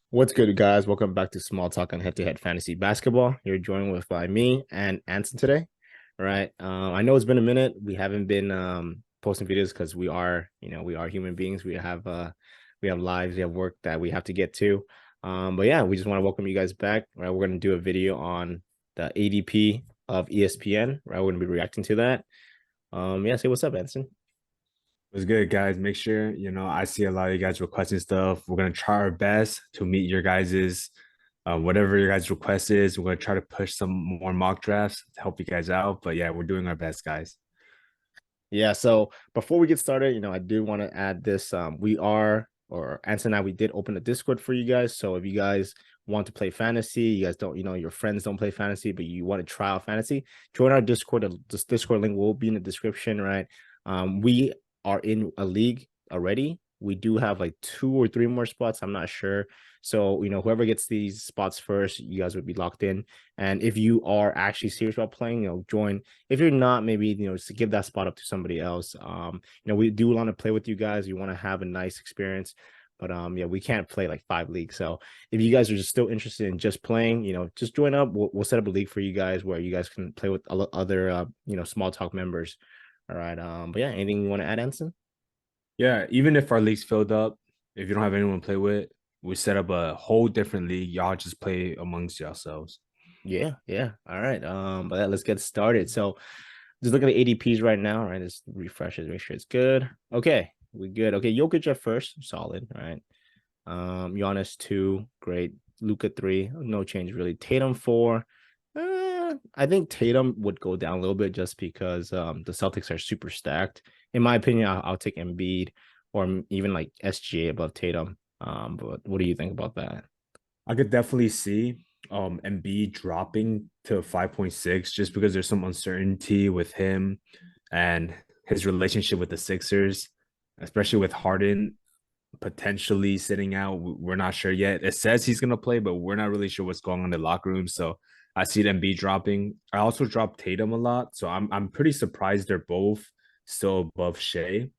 What's good, guys? Welcome back to Small Talk on Head-to-Head Fantasy Basketball. You're joined with by me and Anson today. All right. I know it's been a minute. We haven't been posting videos because we are human beings. We have lives, we have work that we have to get to. But yeah, we just want to welcome you guys back. Right, we're gonna do a video on the ADP of ESPN. Right, we're gonna be reacting to that. Yeah, say what's up, Anson. What's good, guys? Make sure, I see a lot of you guys requesting stuff. We're going to try our best to meet your guys's, whatever your guys' request is. We're going to try to push some more mock drafts to help you guys out. But yeah, we're doing our best, guys. Yeah, so before we get started, I do want to add this. Anson and I, we did open a Discord for you guys. So if you guys want to play fantasy, you guys don't, your friends don't play fantasy, but you want to try out fantasy, join our Discord. This Discord link will be in the description, right? We are in a league already. We do have like 2 or 3 more spots. I'm not sure. So, whoever gets these spots first, you guys would be locked in. And if you are actually serious about playing, join. If you're not, maybe just to give that spot up to somebody else. We do want to play with you guys. We want to have a nice experience, but yeah, we can't play like 5 leagues. So if you guys are just still interested in just playing, just join up. We'll set up a league for you guys where you guys can play with other small talk members. All right. But yeah, anything you want to add, Anson? Yeah, even if our league's filled up, if you don't have anyone to play with, we set up a whole different league. Y'all just play amongst yourselves. Yeah, yeah. All right. But yeah, let's get started. So just look at the ADPs right now, right? Just refresh it, make sure it's good. Okay, we good. Okay, Jokic at first, solid, right? Giannis 2, great. Luca 3, no change really. Tatum 4. I think Tatum would go down a little bit just because the Celtics are super stacked. In my opinion, I'll take Embiid or even like SGA above Tatum. But what do you think about that? I could definitely see Embiid dropping to 5.6 just because there's some uncertainty with him and his relationship with the Sixers, especially with Harden potentially sitting out. We're not sure yet. It says he's gonna play, but we're not really sure what's going on in the locker room. So I see Embiid dropping. I also dropped Tatum a lot, so I'm pretty surprised they're both still above Shea.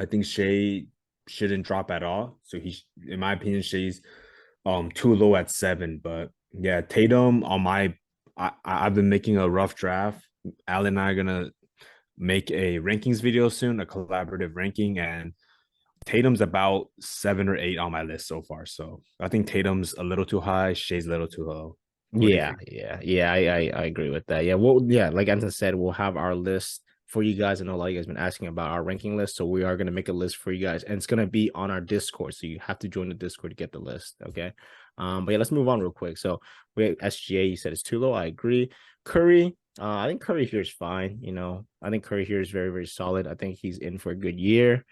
I think Shea shouldn't drop at all. So in my opinion, Shea's too low at 7. But yeah, Tatum on my I've been making a rough draft. Alan and I are gonna make a rankings video soon, a collaborative ranking, and Tatum's about 7 or 8 on my list so far. So I think Tatum's a little too high, Shea's a little too low. What do you Yeah, think? yeah, yeah. I agree with that. Yeah, well, yeah, like Anton said, we'll have our list for you guys. I know a lot of you guys been asking about our ranking list, so we are gonna make a list for you guys, and it's gonna be on our Discord. So you have to join the Discord to get the list. Okay. But yeah, let's move on real quick. So we have SGA, you said it's too low. I agree. Curry, I think Curry here is fine. I think Curry here is very, very solid. I think he's in for a good year.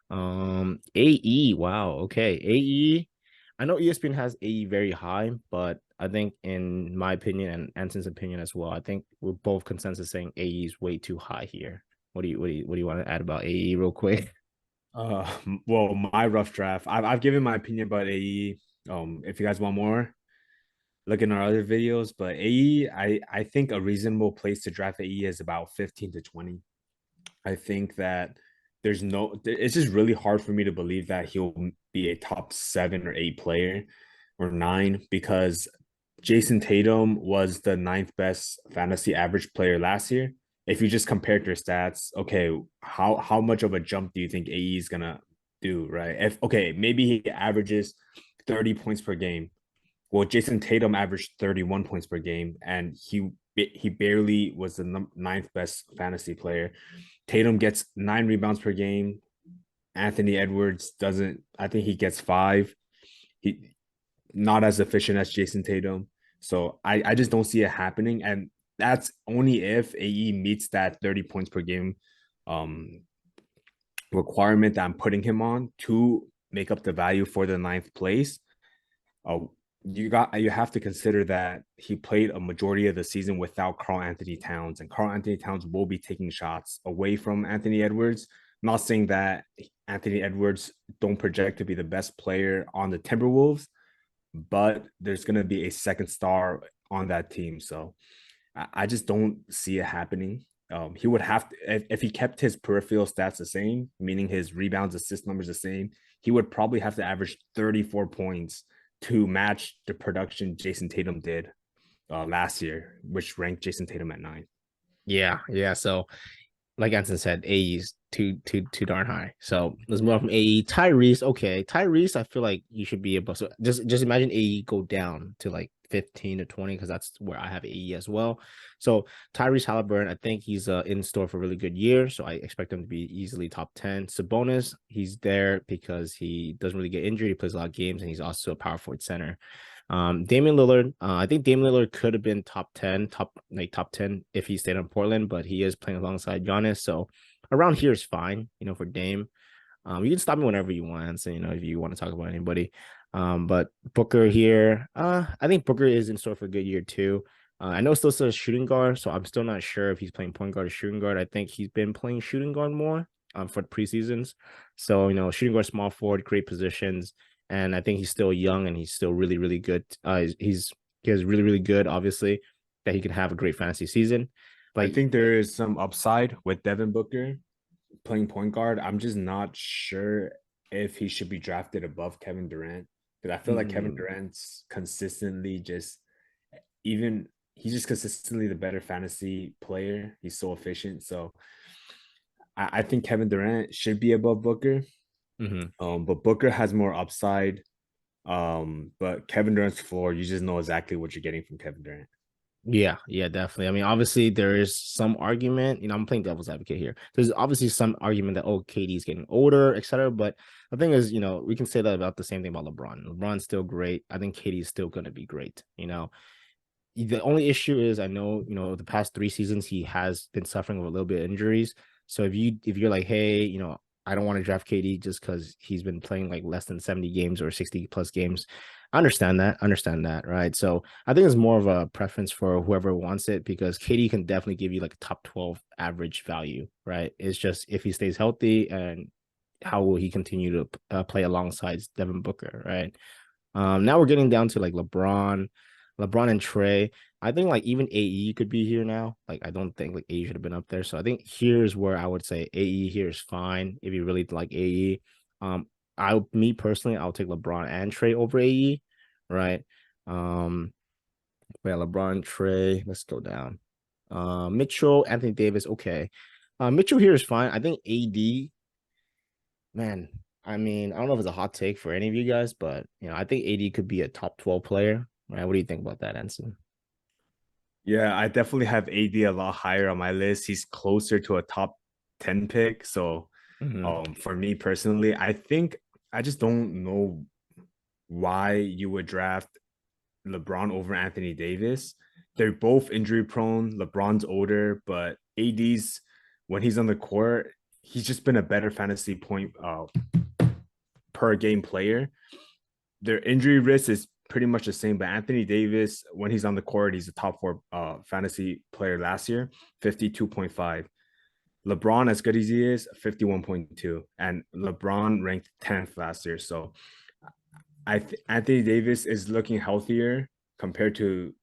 AE, wow, okay. AE, I know ESPN has AE very high, but I think in my opinion and Anson's opinion as well, I think we're both consensus saying AE is way too high here. What do you want to add about AE real quick? Uh, well, my rough draft. I've given my opinion about AE. If you guys want more, look in our other videos. But AE, I think a reasonable place to draft AE is about 15 to 20. I think that it's just really hard for me to believe that he'll be a top 7 or 8 player or 9 because Jason Tatum was the ninth best fantasy average player last year. If you just compared their stats, okay, how much of a jump do you think AE is gonna do, right? If okay, maybe he averages 30 points per game. Well, Jason Tatum averaged 31 points per game, and he barely was the ninth best fantasy player. Tatum gets 9 rebounds per game. Anthony Edwards doesn't. I think he gets 5. He not as efficient as Jason Tatum. So I just don't see it happening. And that's only if AE meets that 30 points per game um requirement that I'm putting him on to make up the value for the ninth place. Uh, you have to consider that he played a majority of the season without Carl Anthony Towns, and Carl Anthony Towns will be taking shots away from Anthony Edwards. I'm not saying that Anthony Edwards don't project to be the best player on the Timberwolves, but there's going to be a second star on that team. So I just don't see it happening. He would have to, if he kept his peripheral stats the same, meaning his rebounds, assist numbers the same, he would probably have to average 34 points to match the production Jason Tatum did last year, which ranked Jason Tatum at 9. Yeah, yeah. So like Anson said, AE's too darn high. So let's move on from AE. Tyrese, okay. Tyrese, I feel like you should be able. So just imagine AE go down to like 15 to 20, because that's where I have AE as well. So Tyrese Halliburton, I think he's in store for a really good year. So I expect him to be easily top 10. Sabonis, he's there because he doesn't really get injured. He plays a lot of games, and he's also a power forward center. Damian Lillard, I think Damian Lillard could have been top 10 if he stayed in Portland, but he is playing alongside Giannis. So around here is fine, for Dame. You can stop me whenever you want, so if you want to talk about anybody. But Booker here, I think Booker is in store for a good year too. I know it still says shooting guard, so I'm still not sure if he's playing point guard or shooting guard. I think he's been playing shooting guard more for the preseasons. So, shooting guard, small forward, great positions. And I think he's still young and he's still really, really good. He is really, really good, obviously, that he can have a great fantasy season. I Like, think there is some upside with Devin Booker playing point guard. I'm just not sure if he should be drafted above Kevin Durant, because I feel like Kevin mm, Durant's consistently just even he's just consistently the better fantasy player. He's so efficient. So I think Kevin Durant should be above Booker. mhm. But Booker has more upside. But Kevin Durant's floor, you just know exactly what you're getting from Kevin Durant. Yeah, yeah, definitely. I mean, obviously, there is some argument. I'm playing devil's advocate here. There's obviously some argument that KD is getting older, etc. But the thing is, we can say that about the same thing about LeBron. LeBron's still great. I think KD is still going to be great. The only issue is I know, the past 3 seasons he has been suffering with a little bit of injuries. So if you're like, hey, I don't want to draft KD just because he's been playing like less than 70 games or 60 plus games. I understand that, right? So I think it's more of a preference for whoever wants it, because KD can definitely give you like a top 12 average value, right? It's just if he stays healthy, and how will he continue to play alongside Devin Booker, right? Now we're getting down to like LeBron and Trey. I think like even AE could be here now. Like I don't think like AE should have been up there. So I think here's where I would say AE here is fine if you really like AE. Um, me personally, I'll take LeBron and Trey over AE, right? Um, yeah, LeBron, Trey. Let's go down. Mitchell, Anthony Davis, okay. Mitchell here is fine. I think AD, man, I mean, I don't know if it's a hot take for any of you guys, but I think AD could be a top 12 player. Right? What do you think about that, Anson? Yeah, I definitely have AD a lot higher on my list. He's closer to a top 10 pick. So Mm-hmm. for me personally, I think I just don't know why you would draft LeBron over Anthony Davis. They're both injury prone. LeBron's older, but AD's when he's on the court, he's just been a better fantasy point per game player. Their injury risk is pretty much the same, but Anthony Davis, when he's on the court, he's a top 4 fantasy player last year, 52.5. LeBron, as good as he is, 51.2. And LeBron ranked 10th last year. So Anthony Davis is looking healthier compared to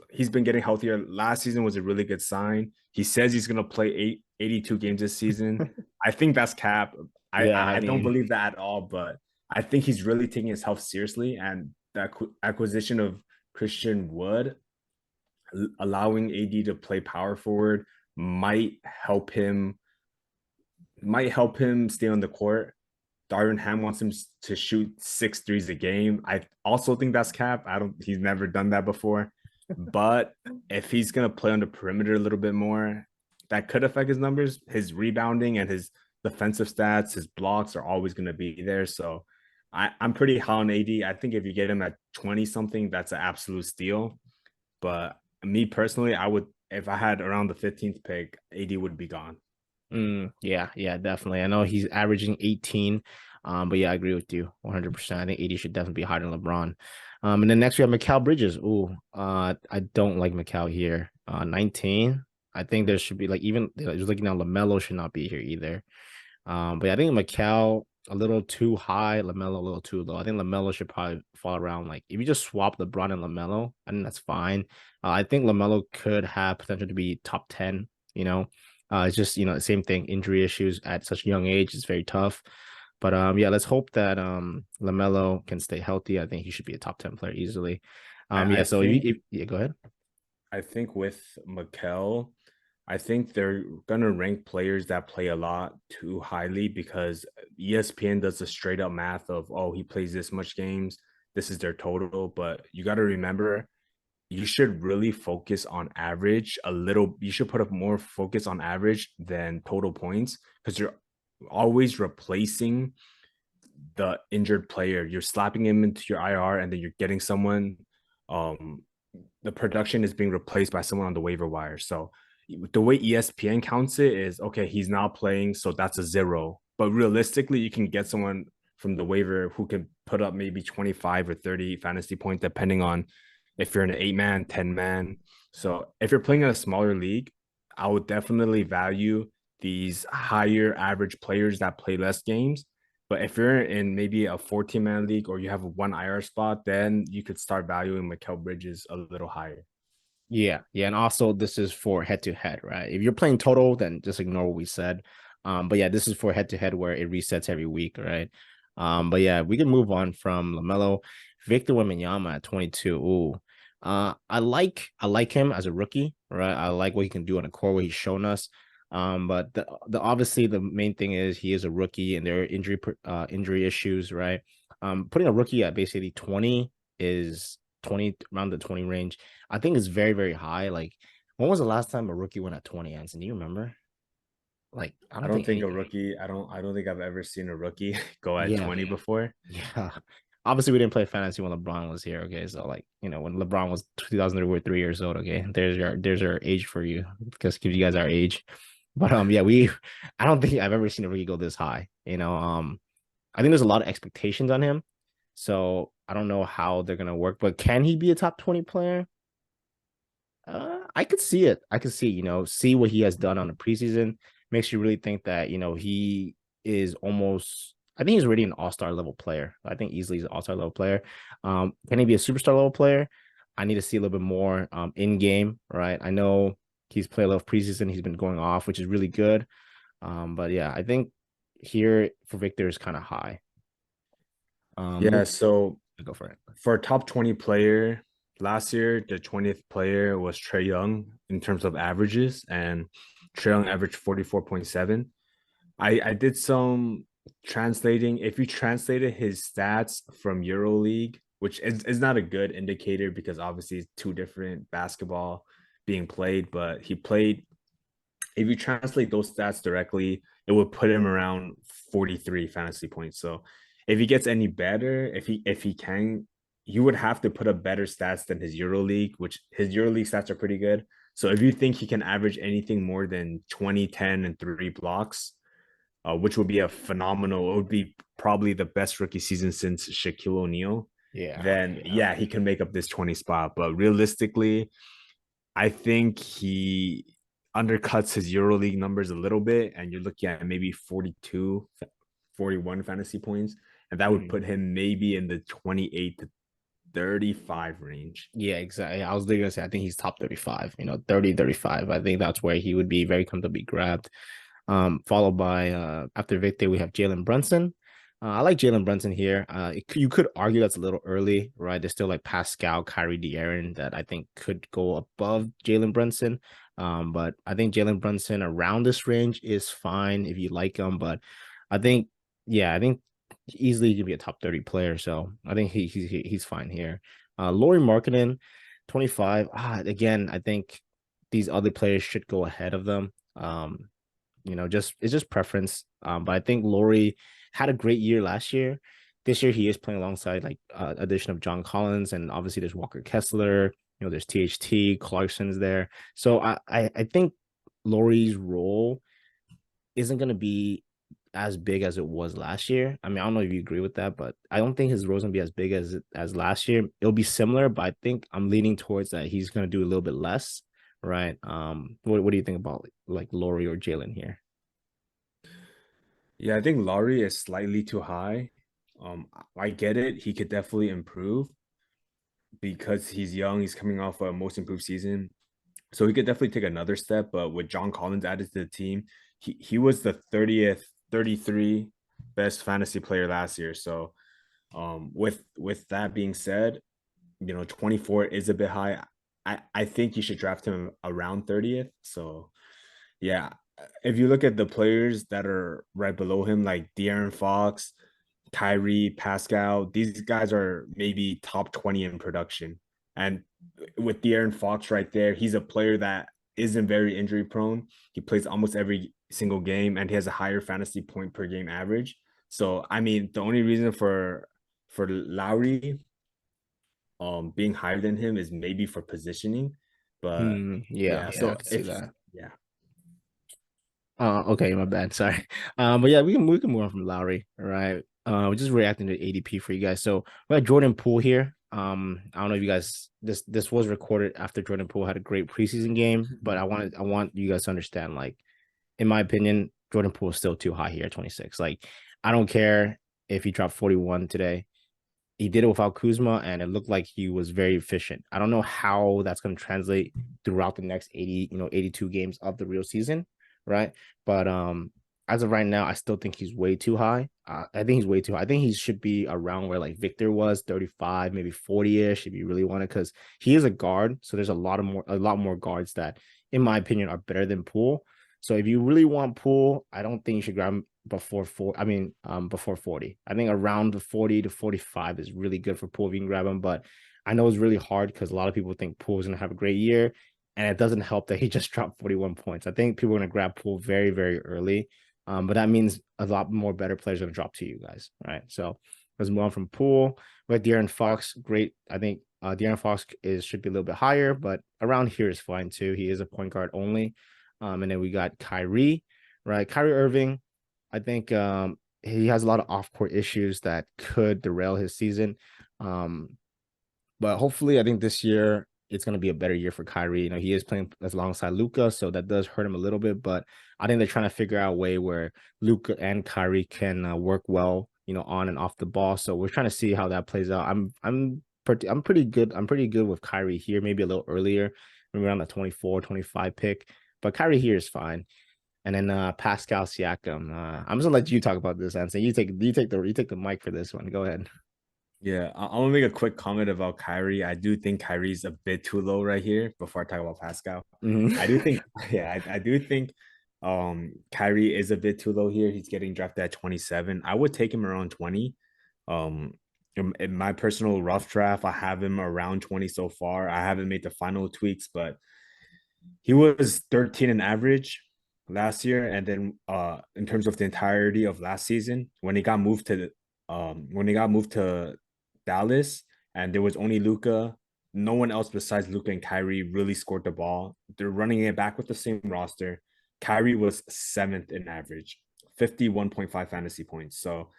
he's been getting healthier. Last season was a really good sign. He says he's gonna play 82 games this season. I think that's cap. Yeah, I I don't mean, believe that at all, but I think he's really taking his health seriously. And the acquisition of Christian Wood, allowing AD to play power forward, might help him stay on the court. Darvin Ham wants him to shoot 6 threes a game. I also think that's cap. He's never done that before. But if he's gonna play on the perimeter a little bit more, that could affect his numbers. His rebounding and his defensive stats, his blocks are always gonna be there. So I'm pretty high on AD. I think if you get him at 20 something, that's an absolute steal. But me personally, I would if I had around the 15th pick, AD would be gone. yeah, yeah, definitely. I know he's averaging 18. But yeah, I agree with you 100%. I think AD should definitely be higher than LeBron. And then next we have Mikal Bridges. Ooh, I don't like Mikal here. 19. I think there should be like even just looking at LaMelo should not be here either. But yeah, I think Mikal a little too high, LaMelo a little too low. I think LaMelo should probably fall around like if you just swap LeBron and LaMelo, I think that's fine. I think LaMelo could have potential to be top 10. It's just the same thing. Injury issues at such a young age is very tough. But yeah, let's hope that LaMelo can stay healthy. I think he should be a top 10 player easily. I Yeah, so think yeah, go ahead. I think with Mikel, I think they're gonna rank players that play a lot too highly because ESPN does the straight up math of, oh, he plays this much games, this is their total. But you got to remember, you should really focus on average a little. You should put up more focus on average than total points because you're always replacing the injured player. You're slapping him into your IR and then you're getting someone. Um, the production is being replaced by someone on the waiver wire. So the way ESPN counts it is okay, he's now playing, so that's a zero. But realistically, you can get someone from the waiver who can put up maybe 25 or 30 fantasy points, depending on if you're in an 8 man, 10 man. So if you're playing in a smaller league, I would definitely value these higher average players that play less games. But if you're in maybe a 14-man league or you have one IR spot, then you could start valuing Mikal Bridges a little higher. Yeah, yeah, and also this is for head to head, right? If you're playing total, then just ignore what we said. But yeah, this is for head to head where it resets every week, right? But yeah, we can move on from Lamelo. Victor Wembanyama at 22. Ooh, I like him as a rookie, right? I like what he can do on the court, what he's shown us. But the obviously the main thing is he is a rookie and there are injury issues, right? Putting a rookie at basically 20 is 20 around the 20 range. I think it's very, very high. Like, when was the last time a rookie went at 20, Anson? Do you remember? Like, I I don't don't think think a any. rookie, I don't think I've ever seen a rookie go at Yeah, 20 before. yeah. Obviously, we didn't play fantasy when LeBron was here. Okay, so like, when LeBron was 2003, we were 3 years old. Okay, there's our age for you because give you guys our age. But yeah, I don't think I've ever seen a rookie go this high. I think there's a lot of expectations on him, so I don't know how they're gonna work. But can he be a top 20 player? I could see it. I could see what he has done on the preseason. Makes you really think that, he is almost, I think he's already an all-star level player. I think easily he's an all-star level player. Can he be a superstar level player? I need to see a little bit more in game, right? I know he's played a little preseason, he's been going off, which is really good. But yeah, I think here for Victor is kind of high. Yeah, Move so go for it. for a top 20 player, last year, the 20th player was Trey Young in terms of averages, and Trey Young averaged 44.7. I did some translating. If you translated his stats from EuroLeague, which is not a good indicator because obviously it's two different basketball being played, but he played, if you translate those stats directly, it would put him around 43 fantasy points. So if he gets any better, if he can, you would have to put up better stats than his EuroLeague, which his EuroLeague stats are pretty good. So if you think he can average anything more than 20, 10, and 3 blocks, which would be a phenomenal, it would be probably the best rookie season since Shaquille O'Neal, Yeah, then yeah, he can make up this 20 spot. But realistically, I think he undercuts his EuroLeague numbers a little bit, and you're looking at maybe 42, 41 fantasy points, and that would yeah. put him maybe in the 28 to 35 range. Yeah, exactly. I was literally gonna say I think he's top 35, 30, 35. I think that's where he would be very comfortably grabbed. Followed by after Victor, we have Jalen Brunson. I like Jalen Brunson here. You could argue that's a little early, right? There's still like Pascal, Kyrie De'Aaron that I think could go above Jalen Brunson. But I think Jalen Brunson around this range is fine if you like him. But I think, yeah, I think easily he can be a top 30 player. So I think he's fine here. Laurie Markkinen, 25. Again, I think these other players should go ahead of them. Just it's just preference. But I think Laurie had a great year last year. This year he is playing alongside like addition of John Collins, and obviously there's Walker Kessler. There's THT Clarkson's there. So I think Laurie's role isn't going to be as big as it was last year. I mean, I don't know if you agree with that, but I don't think his role's gonna be as big as last year. It'll be similar, but I think I'm leaning towards that he's gonna do a little bit less, right? What do you think about like Laurie or Jalen here? Yeah, I think Laurie is slightly too high. I get it. He could definitely improve because he's young. He's coming off a most improved season. So he could definitely take another step. But with John Collins added to the team, he was the 30th, 33 best fantasy player last year. So with that being said, 24 is a bit high. I think you should draft him around 30th. So yeah, if you look at the players that are right below him, like De'Aaron Fox, Kyrie, Pascal, these guys are maybe top 20 in production. And with De'Aaron Fox right there, he's a player that isn't very injury prone. He plays almost every single game and he has a higher fantasy point per game average. So I mean, the only reason for Lowry being higher than him is maybe for positioning. But Yeah, yeah, yeah, I so can see if that. yeah. Okay, my bad. Sorry. But yeah, we can move on from Lowry. All right. We're just reacting to ADP for you guys. So we got Jordan Poole here. I don't know if you guys this was recorded after Jordan Poole had a great preseason game, but I want you guys to understand, like, in my opinion, Jordan Poole is still too high here at 26. Like, I don't care if he dropped 41 today. He did it without Kuzma, and it looked like he was very efficient. I don't know how that's going to translate throughout the next 80, 82 games of the real season, right? But as of right now, I still think he's way too high. I think he's way too high. I think he should be around where like Victor was, 35, maybe 40-ish if you really want it, because he is a guard. So there's a lot more guards that, in my opinion, are better than Poole. So if you really want Poole, I don't think you should grab him before four. I mean, before 40. I think around the 40 to 45 is really good for Poole if you can grab him. But I know it's really hard because a lot of people think Poole's gonna have a great year, and it doesn't help that he just dropped 41 points. I think people are gonna grab Poole very, very early. But that means a lot more better players are gonna drop to you guys, right? So let's move on from Poole. With De'Aaron Fox, great. I think De'Aaron Fox should be a little bit higher, but around here is fine too. He is a point guard only. And then we got Kyrie, right? Kyrie Irving, I think he has a lot of off-court issues that could derail his season. Um, but hopefully, I think this year it's going to be a better year for Kyrie. He is playing alongside Luca, so that does hurt him a little bit. But I think they're trying to figure out a way where Luca and Kyrie can work well, on and off the ball. So we're trying to see how that plays out. I'm pretty good. I'm pretty good with Kyrie here, maybe a little earlier, maybe around the 24, 25 pick. But Kyrie here is fine. And then Pascal Siakam. I'm just gonna let you talk about this, Anson. You take the mic for this one. Go ahead. Yeah, I'm gonna make a quick comment about Kyrie. I do think Kyrie's a bit too low right here before I talk about Pascal. I do Mhm. think, yeah, I do think Kyrie is a bit too low here. He's getting drafted at 27. I would take him around 20. Um in my personal rough draft, I have him around 20 so far. I haven't made the final tweaks, but he was 13 in average last year, and then in terms of the entirety of last season, when he got moved to Dallas, and there was only Luca. No one else besides Luca and Kyrie really scored the ball. They're running it back with the same roster. Kyrie was seventh in average, 51.5 fantasy points. So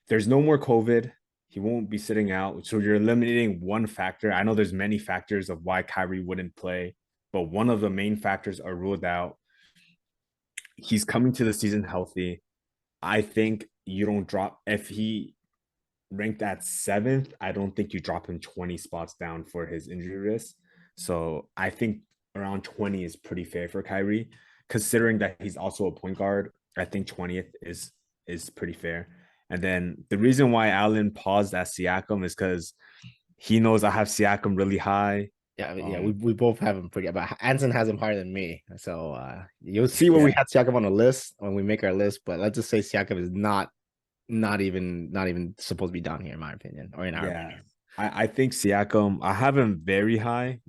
there's no more COVID. He won't be sitting out. So you're eliminating one factor. I know there's many factors of why Kyrie wouldn't play, but one of the main factors are ruled out. He's coming to the season healthy. I think you don't drop if he ranked at seventh. I don't think you drop him 20 spots down for his injury risk. So I think around 20 is pretty fair for Kyrie, considering that he's also a point guard. I think 20th is pretty fair. And then the reason why Allen paused at Siakam is because he knows I have Siakam really high. Yeah, we, Um, we both have him pretty, but Anson has him higher than me. So you'll see where we yeah, had Siakam on the list when we make our list. But let's just say Siakam is not even supposed to be down here, in my opinion, or in our yeah. opinion. I think Siakam, I have him very high.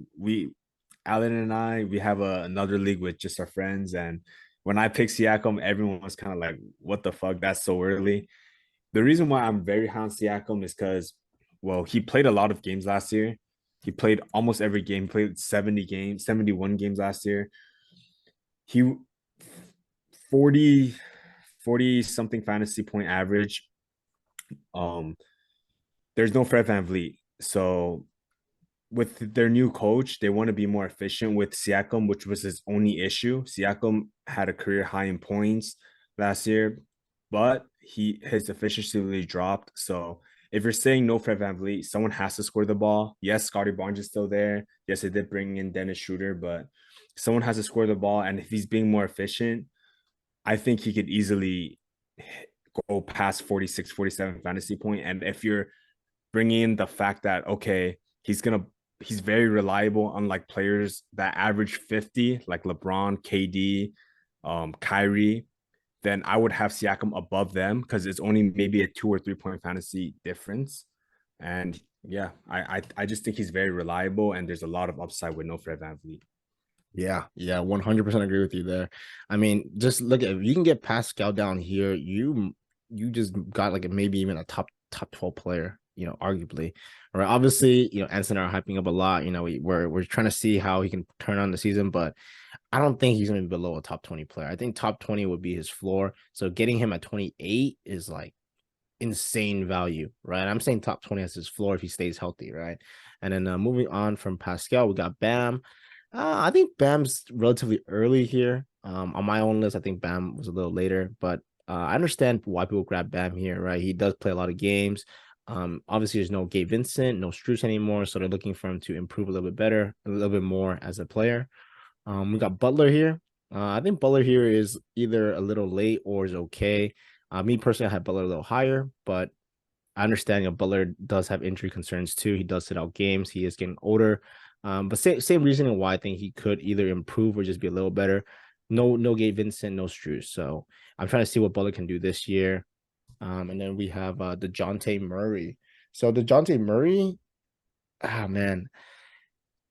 Alan and I, we have another league with just our friends. And when I picked Siakam, everyone was kind of like, what the fuck? That's so early. The reason why I'm very high on Siakam is because, well, he played a lot of games last year. He played almost every game, he played 70 games, 71 games last year. He 40, 40 something fantasy point average. Um, there's no Fred Van Vliet. So with their new coach, they want to be more efficient with Siakam, which was his only issue. Siakam had a career high in points last year, but his efficiency really dropped. So if you're saying no Fred Van Vliet, someone has to score the ball. Yes, Scotty Barnes is still there. Yes, they did bring in Dennis Schroeder, but someone has to score the ball. And if he's being more efficient, I think he could easily go past 46, 47 fantasy point. And if you're bringing in the fact that, okay, he's very reliable, unlike players that average 50, like LeBron, KD, Kyrie, then I would have Siakam above them because it's only maybe a 2 or 3 point fantasy difference. And yeah, I just think he's very reliable and there's a lot of upside with no Fred VanVleet. Yeah, yeah, 100% agree with you there. I mean, just look at if you can get Pascal down here, you just got like maybe even a top 12 player, arguably. All right. Obviously, Anson are hyping up a lot. We're trying to see how he can turn on the season, but I don't think he's gonna be below a top 20 player. I think top 20 would be his floor. So getting him at 28 is like insane value, right? I'm saying top 20 as his floor if he stays healthy, right? And then moving on from Pascal, we got Bam. I think Bam's relatively early here. On my own list, I think Bam was a little later, but I understand why people grab Bam here, right? He does play a lot of games. Obviously, there's no Gabe Vincent, no Struce anymore, so they're looking for him to improve a little bit better, a little bit more as a player. We got Butler here. I think Butler here is either a little late or is okay. Me personally, I had Butler a little higher, but I understand Butler does have injury concerns too. He does sit out games. He is getting older. But same reasoning why I think he could either improve or just be a little better. No Gabe Vincent, no Struce. So I'm trying to see what Butler can do this year. And then we have DeJounte Murray. So DeJounte Murray, man,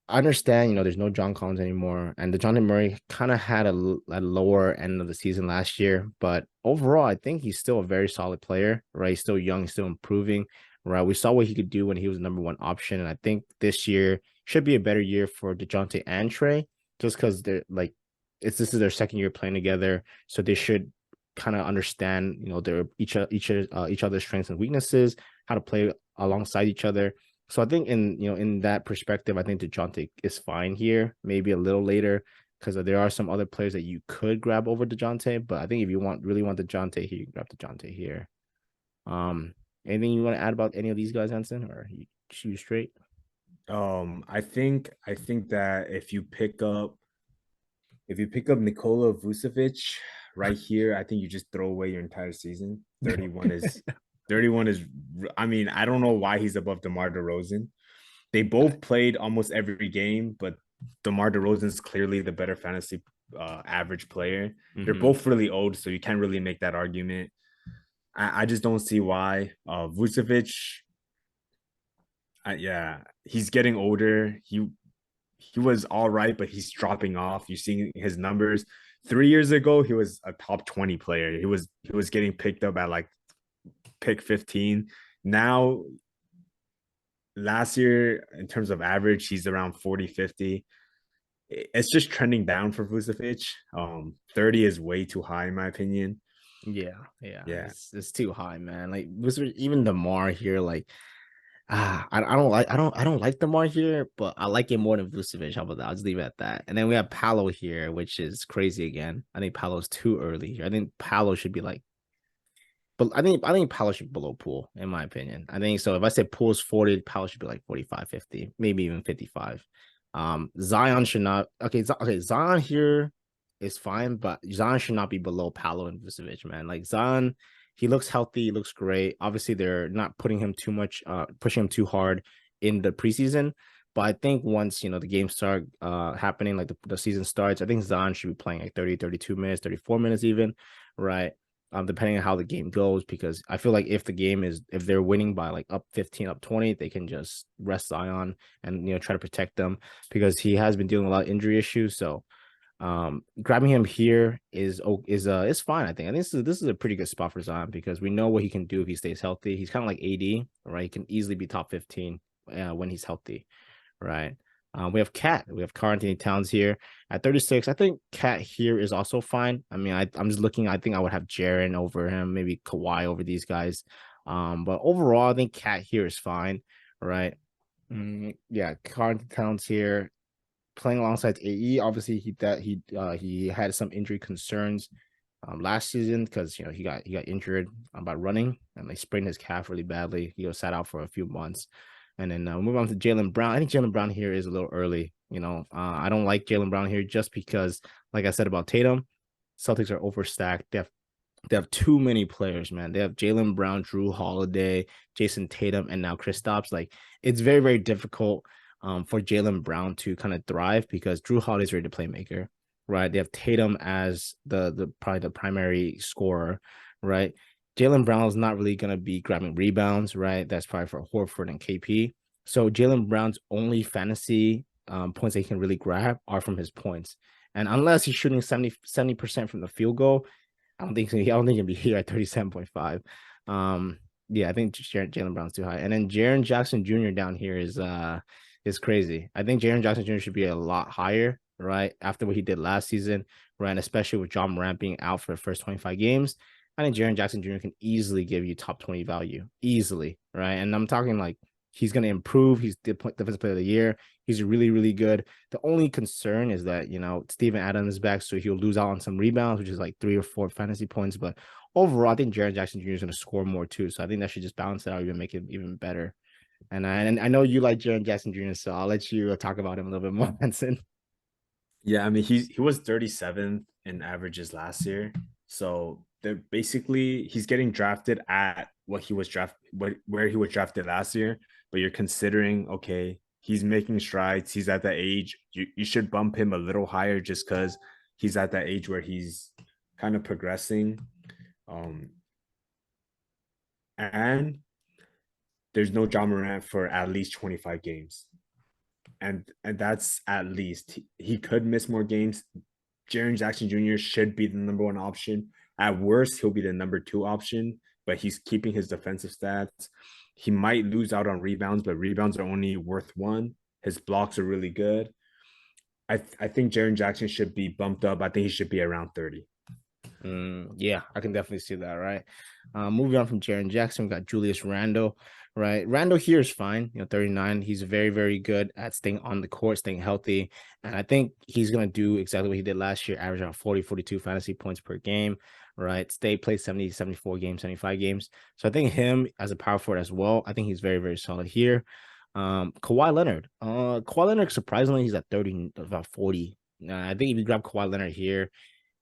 I understand, there's no John Collins anymore, and DeJounte Murray kind of had a lower end of the season last year, but overall, I think he's still a very solid player, right? He's still young, he's still improving, right? We saw what he could do when he was the number one option, and I think this year should be a better year for DeJounte and Trey, just because they're like, this is their second year playing together, so they should kind of understand, their each other's strengths and weaknesses, how to play alongside each other. So I think in that perspective, I think DeJounte is fine here. Maybe a little later because there are some other players that you could grab over DeJounte. But I think if you really want DeJounte here, you can grab DeJounte here. Anything you want to add about any of these guys, Anson, or you shoot straight? I think that if you pick up Nikola Vucevic right here, I think you just throw away your entire season. 31 is 31 is I mean, I don't know why he's above DeMar DeRozan. They both played almost every game, but DeMar DeRozan is clearly the better fantasy average player. They're Mm-hmm. both really old, so you can't really make that argument. I just don't see why. Vucevic, yeah, he's getting older. He was all right, but he's dropping off. You're seeing his numbers. 3 years ago, he was a top 20 player. He was getting picked up at like pick 15. Now, last year, in terms of average, he's around 40, 50. It's just trending down for Vucevic. 30 is way too high, in my opinion. Yeah, yeah, Yeah. it's too high, man. Like even DeMar here, like I don't like DeMar here, but I like it more than Vucevic. How about that? I'll just leave it at that. And then we have Paolo here, which is crazy again. I think Palo's too early here. I think Paolo should be like, but I think Paolo should be below Pool, in my opinion. I think so. If I say Pool's 40, Paolo should be like 45, 50, maybe even 55. Zion should not okay, Zion here is fine, but Zion should not be below Paolo and Vucevic, man. Like Zion, he looks healthy, he looks great. Obviously, they're not putting him too much, pushing him too hard in the preseason. But I think once the games start happening, like the season starts, I think Zion should be playing like 30, 32 minutes, 34 minutes even, right? Depending on how the game goes, because I feel like if they're winning by like up 15, up 20, they can just rest Zion and try to protect them because he has been dealing with a lot of injury issues. So grabbing him here is fine. I think this is a pretty good spot for Zion because we know what he can do if he stays healthy. He's kind of like AD, right? He can easily be top 15 when he's healthy, right? We have Cat. We have Karl Anthony Towns here at 36. I think Cat here is also fine. I mean, I'm just looking. I think I would have Jaren over him, maybe Kawhi over these guys. But overall, I think Cat here is fine, right? Yeah, Karl Anthony Towns here playing alongside AE. Obviously, he had some injury concerns last season because he got injured by running and they sprained his calf really badly. He was sat out for a few months. And then we'll move on to Jaylen Brown. I think Jaylen Brown here is a little early. I don't like Jaylen Brown here just because, like I said about Tatum, Celtics are overstacked. They have They have too many players, man. They have Jalen Brown, Drew Holiday, Jason Tatum, and now Kristaps. Like it's very, very difficult for Jalen Brown to kind of thrive because Drew Holiday's ready to playmaker, right? They have Tatum as the probably the primary scorer, right? Jalen Brown is not really gonna be grabbing rebounds, right? That's probably for Horford and KP. So Jalen Brown's only fantasy points that he can really grab are from his points. And unless he's shooting 70% from the field goal, I don't think so. I don't think he'll be here at 37.5. Yeah, I think Jalen Brown's too high. And then Jaren Jackson Jr. down here is crazy. I think Jaren Jackson Jr. should be a lot higher, right? After what he did last season, right? And especially with John Morant being out for the first 25 games. I think Jaren Jackson Jr. can easily give you top 20 value. Easily, right? And I'm talking like he's gonna improve. He's the defensive player of the year. He's really, really good. The only concern is that, Steven Adams is back, so he'll lose out on some rebounds, which is like 3 or 4 fantasy points. But overall, I think Jaren Jackson Jr. is going to score more too. So I think that should just balance it out, even make it even better. And I know you like Jaren Jackson Jr., so I'll let you talk about him a little bit more, Anson. Yeah, I mean he was 37th in averages last year. So they're basically he's getting drafted at where he was drafted last year, but you're considering okay, he's making strides, he's at that age. You should bump him a little higher just because he's at that age where he's kind of progressing. Um and there's no John Morant for at least 25 games. And that's at least he could miss more games. Jaren Jackson Jr. should be the number one option. At worst, he'll be the number two option, but he's keeping his defensive stats. He might lose out on rebounds, but rebounds are only worth one. His blocks are really good. I think Jaren Jackson should be bumped up. I think he should be around 30. Yeah, I can definitely see that, right? Moving on from Jaren Jackson, we got Julius Randle, right? Randle here is fine, 39. He's very, very good at staying on the court, staying healthy. And I think he's going to do exactly what he did last year, average around 40, 42 fantasy points per game, right? Play 70, 74 games, 75 games. So I think him as a power forward as well, I think he's very, very solid here. Kawhi Leonard. Kawhi Leonard, surprisingly, he's at 30, about 40. I think if you grab Kawhi Leonard here,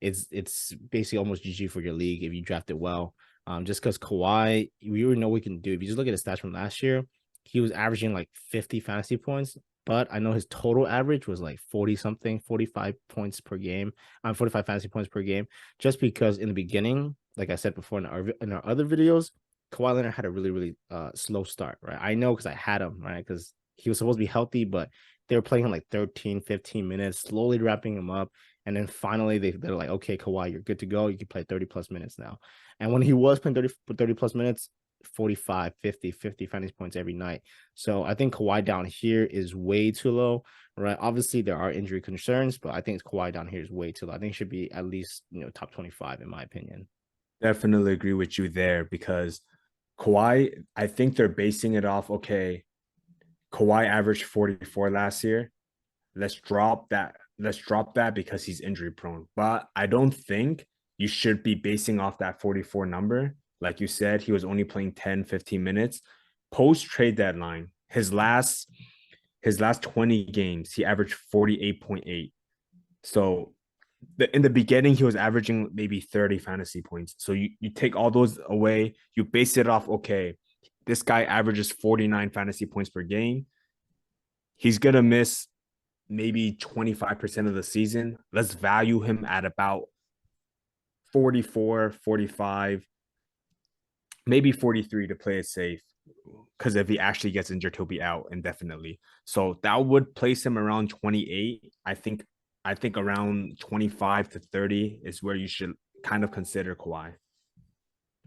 it's basically almost GG for your league if you draft it well. Just because Kawhi, we already know what he can do. If you just look at the stats from last year, he was averaging like 50 fantasy points, but I know his total average was like 40 something, 45 points per game, 45 fantasy points per game. Just because in the beginning, like I said before in our other videos, Kawhi Leonard had a really, really slow start, right? I know because I had him, right? Because he was supposed to be healthy, but they were playing him like 13, 15 minutes, slowly wrapping him up. And then finally they're like, okay, Kawhi, you're good to go. You can play 30 plus minutes now. And when he was playing 30 plus minutes, 45, 50 fantasy points every night. So I think Kawhi down here is way too low, right? Obviously there are injury concerns, but I think Kawhi down here is way too low. I think it should be at least, top 25 in my opinion. Definitely agree with you there because Kawhi, I think they're basing it off, okay, Kawhi averaged 44 last year. Let's drop that. Let's drop that because he's injury prone. But I don't think you should be basing off that 44 number. Like you said, he was only playing 10, 15 minutes. Post trade deadline, his last 20 games, he averaged 48.8. So in the beginning, he was averaging maybe 30 fantasy points. So you take all those away, you base it off, okay, this guy averages 49 fantasy points per game. He's going to miss maybe 25% of the season. Let's value him at about 44, 45, maybe 43 to play it safe. Because if he actually gets injured, he'll be out indefinitely. So that would place him around 28. I think around 25 to 30 is where you should kind of consider Kawhi.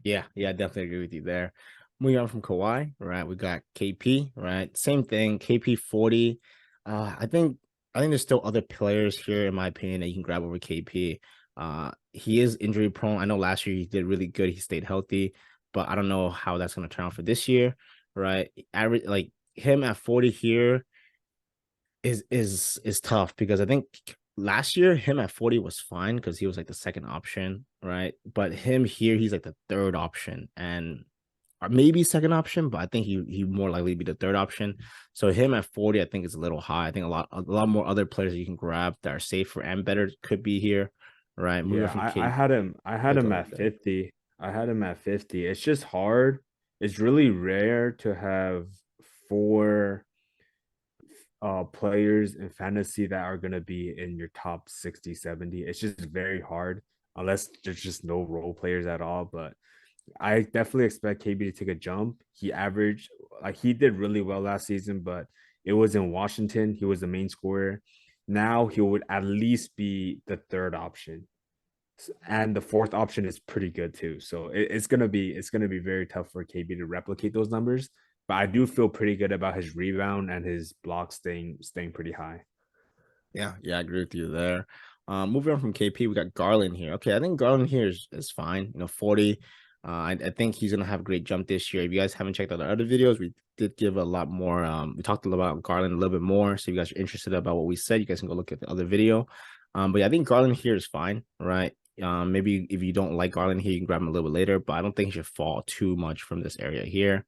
Yeah, I definitely agree with you there. Moving on from Kawhi, right? We got KP, right? Same thing, KP 40. I think there's still other players here, in my opinion, that you can grab over KP. He is injury prone. I know last year he did really good. He stayed healthy, but I don't know how that's gonna turn out for this year, right? Average like him at 40 here is tough because I think last year him at 40 was fine because he was like the second option, right? But him here, he's like the third option and or maybe second option, but I think he more likely be the third option. So him at 40, I think is a little high. I think a lot more other players that you can grab that are safer and better could be here. right? Moving Yeah, from I K. had him. I had Yeah, him go at ahead. 50. I had him at 50. It's just hard. It's really rare to have four players in fantasy that are gonna be in your top 60, 70. It's just very hard unless there's just no role players at all. But I definitely expect KB to take a jump. He averaged like he did really well last season, but it was in Washington. He was the main scorer. Now he would at least be the third option, and the fourth option is pretty good too. So it's gonna be very tough for KB to replicate those numbers. But I do feel pretty good about his rebound and his block staying pretty high. Yeah, yeah, I agree with you there. Moving on from KP, we got Garland here. Okay, I think Garland here is fine. 40. I think he's gonna have a great jump this year. If you guys haven't checked out the other videos, we did give a lot more. We talked a lot about Garland a little bit more. So if you guys are interested about what we said, you guys can go look at the other video. But yeah, I think Garland here is fine, right? Maybe if you don't like Garland here, you can grab him a little bit later, but I don't think he should fall too much from this area here.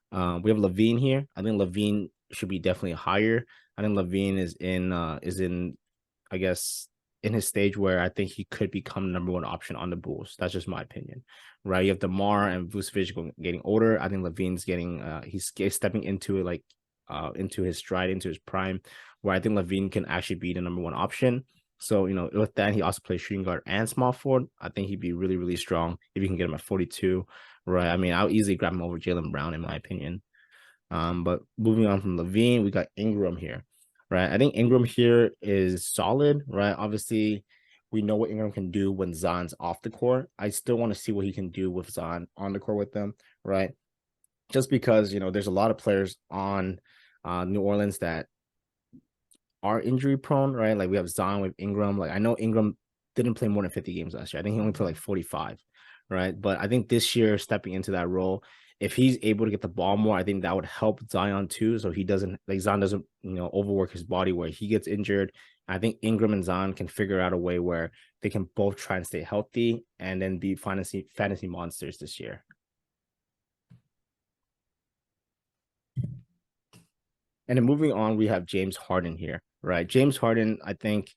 We have Levine here. I think Levine should be definitely higher. I think Levine is in I guess in his stage where I think he could become number one option on the Bulls. That's just my opinion, right? You have Demar and Vucevic getting older. I think Levine's getting he's stepping into it like into his stride, into his prime, where I think Levine can actually be the number one option. So with that, he also plays shooting guard and small forward. I think he'd be really, really strong if you can get him at 42, right? I mean, I'll easily grab him over Jaylen Brown in my opinion. But moving on from Levine, we got Ingram here, right? I think Ingram here is solid, right? Obviously, we know what Ingram can do when Zon's off the court. I still want to see what he can do with Zon on the court with them, right? Just because there's a lot of players on New Orleans that are injury prone, right? Like we have Zion with Ingram. Like I know Ingram didn't play more than 50 games last year. I think he only played like 45, right? But I think this year, stepping into that role, if he's able to get the ball more, I think that would help Zion too. So he doesn't like Zion doesn't, overwork his body where he gets injured. I think Ingram and Zion can figure out a way where they can both try and stay healthy and then be fantasy monsters this year. And then moving on, we have James Harden here, right? James Harden, I think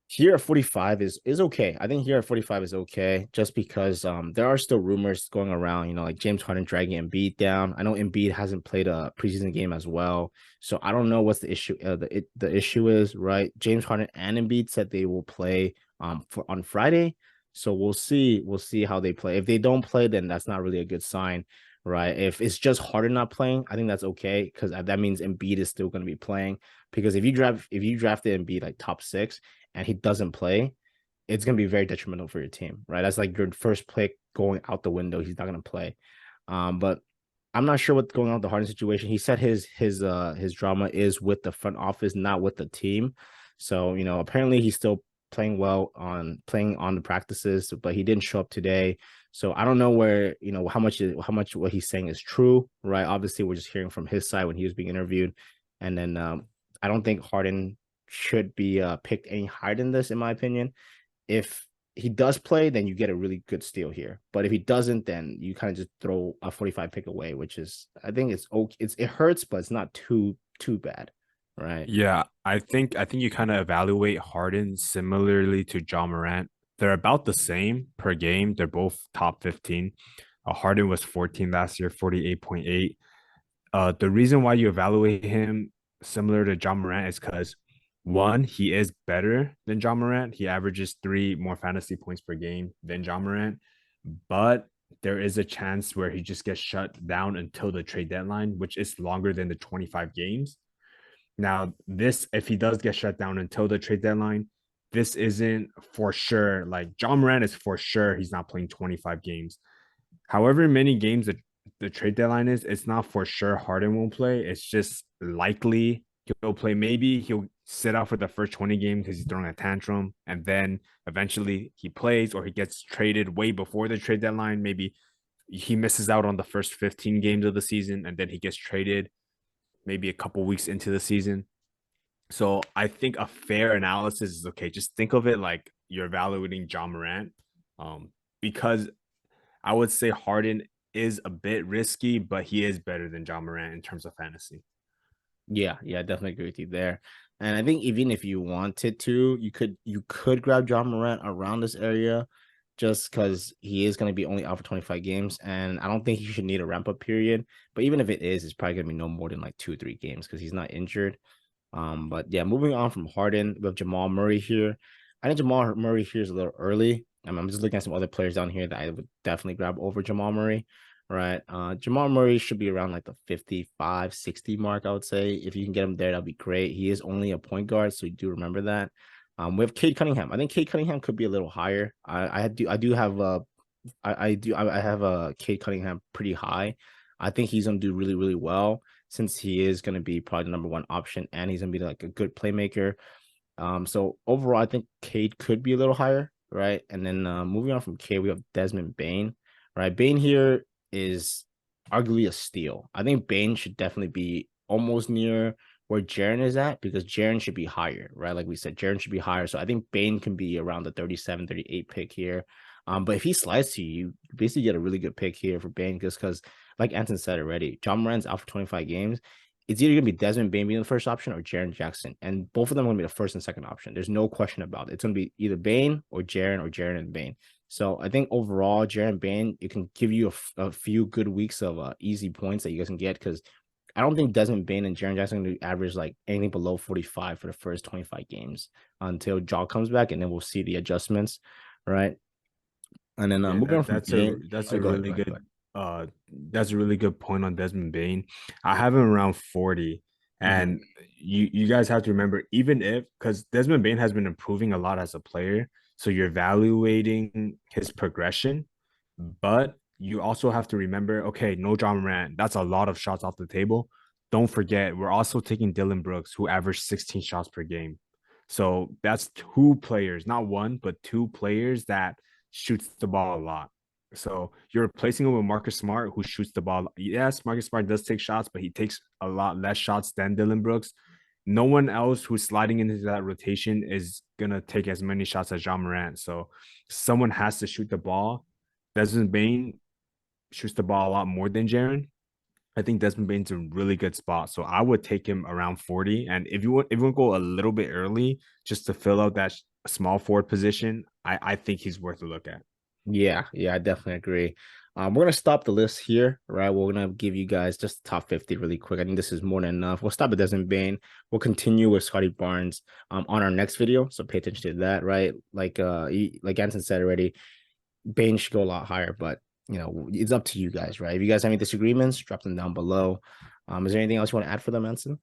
here at 45 is okay. I think here at 45 is okay, just because there are still rumors going around, like James Harden dragging Embiid down. I know Embiid hasn't played a preseason game as well, so I don't know what's the issue. The issue is, right. James Harden and Embiid said they will play on Friday, so we'll see how they play. If they don't play, then that's not really a good sign, right? If it's just Harden not playing, I think that's okay because that means Embiid is still going to be playing. Because if you drafted Embiid like top six and he doesn't play, it's going to be very detrimental for your team, right? That's like your first pick going out the window. He's not going to play. But I'm not sure what's going on with the Harden situation. He said his drama is with the front office, not with the team. So apparently he's still playing on the practices, but he didn't show up today. So I don't know where how much what he's saying is true, right? Obviously, we're just hearing from his side when he was being interviewed, and then I don't think Harden should be picked any higher than this, in my opinion. If he does play, then you get a really good steal here. But if he doesn't, then you kind of just throw a 45 pick away, which is I think it's okay. It hurts, but it's not too bad, right? Yeah, I think you kind of evaluate Harden similarly to John Morant. They're about the same per game. They're both top 15. Harden was 14 last year, 48.8. The reason why you evaluate him similar to John Morant is because one, he is better than John Morant. He averages three more fantasy points per game than John Morant, but there is a chance where he just gets shut down until the trade deadline, which is longer than the 25 games. Now, this, if he does get shut down until the trade deadline, this isn't for sure. Like John Morant is for sure he's not playing 25 games. However many games the trade deadline is, it's not for sure Harden won't play. It's just likely he'll play. Maybe he'll sit out for the first 20 games because he's throwing a tantrum, and then eventually he plays or he gets traded way before the trade deadline. Maybe he misses out on the first 15 games of the season and then he gets traded maybe a couple weeks into the season. So I think a fair analysis is okay. Just think of it like you're evaluating John Morant, because I would say Harden is a bit risky, but he is better than John Morant in terms of fantasy. Yeah, yeah, I definitely agree with you there. And I think even if you wanted to, you could grab John Morant around this area just because he is going to be only out for 25 games. And I don't think he should need a ramp up period. But even if it is, it's probably going to be no more than like 2 or 3 games because he's not injured. But yeah, moving on from Harden, we have Jamal Murray here. I think Jamal Murray here is a little early. I'm just looking at some other players down here that I would definitely grab over Jamal Murray. Right. Jamal Murray should be around like the 55, 60 mark, I would say. If you can get him there, that'd be great. He is only a point guard, so you do remember that. We have Cade Cunningham. I think Cade Cunningham could be a little higher. I do have I have Cade Cunningham pretty high. I think he's gonna do really, really well since he is gonna be probably the number one option and he's gonna be like a good playmaker. So overall, I think Cade could be a little higher, right? And then moving on from Cade, we have Desmond Bain, right? Bain here is arguably a steal. I think Bain should definitely be almost near where Jaren is at because Jaren should be higher, right? Like we said, Jaren should be higher. So I think Bain can be around the 37, 38 pick here. But if he slides to you, you basically get a really good pick here for Bain just because, like Anson said already, John Moran's out for 25 games. It's either going to be Desmond Bain being the first option or Jaren Jackson. And both of them are going to be the first and second option. There's no question about it. It's going to be either Bain or Jaren and Bain. So I think overall, Jaren Bain, it can give you a few good weeks of easy points that you guys can get because I don't think Desmond Bain and Jaren Jackson are going to average like anything below 45 for the first 25 games until Jaw comes back, and then we'll see the adjustments, right? And then Yeah, moving on that from that's a Bain, that's oh, a go ahead, really go ahead, go good ahead. that's a really good point on Desmond Bain. I have him around 40. Mm-hmm. And you guys have to remember, even if because Desmond Bain has been improving a lot as a player, so you're evaluating his progression, but you also have to remember, okay, no John Morant, that's a lot of shots off the table. Don't forget, we're also taking Dylan Brooks, who averaged 16 shots per game. So that's two players, not one, but two players that shoots the ball a lot. So you're replacing him with Marcus Smart, who shoots the ball. Yes, Marcus Smart does take shots, but he takes a lot less shots than Dylan Brooks. No one else who's sliding into that rotation is gonna take as many shots as John Morant. So someone has to shoot the ball. Desmond Bain shoots the ball a lot more than Jaren. I think Desmond Bain's a really good spot. So I would take him around 40. And if you want to go a little bit early just to fill out that small forward position, I think he's worth a look at. Yeah, yeah, I definitely agree. We're gonna stop the list here, right? We're gonna give you guys just top 50 really quick. I think this is more than enough. We'll stop at Desmond Bain. We'll continue with Scotty Barnes on our next video. So pay attention to that, right? Like Anson said already, Bain should go a lot higher, but it's up to you guys, right? If you guys have any disagreements, drop them down below. Is there anything else you want to add for them, Anson?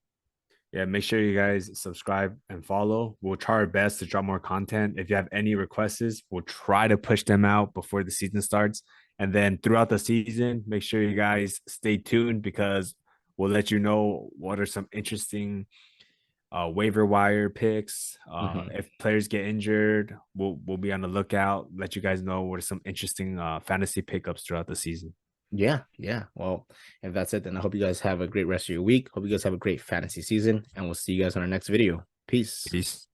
Yeah, make sure you guys subscribe and follow. We'll try our best to drop more content. If you have any requests, we'll try to push them out before the season starts. And then throughout the season, make sure you guys stay tuned because we'll let you know what are some interesting waiver wire picks. Mhm. If players get injured, we'll be on the lookout. Let you guys know what are some interesting fantasy pickups throughout the season. Yeah, yeah. Well, if that's it, then I hope you guys have a great rest of your week. Hope you guys have a great fantasy season, and we'll see you guys on our next video. Peace. Peace.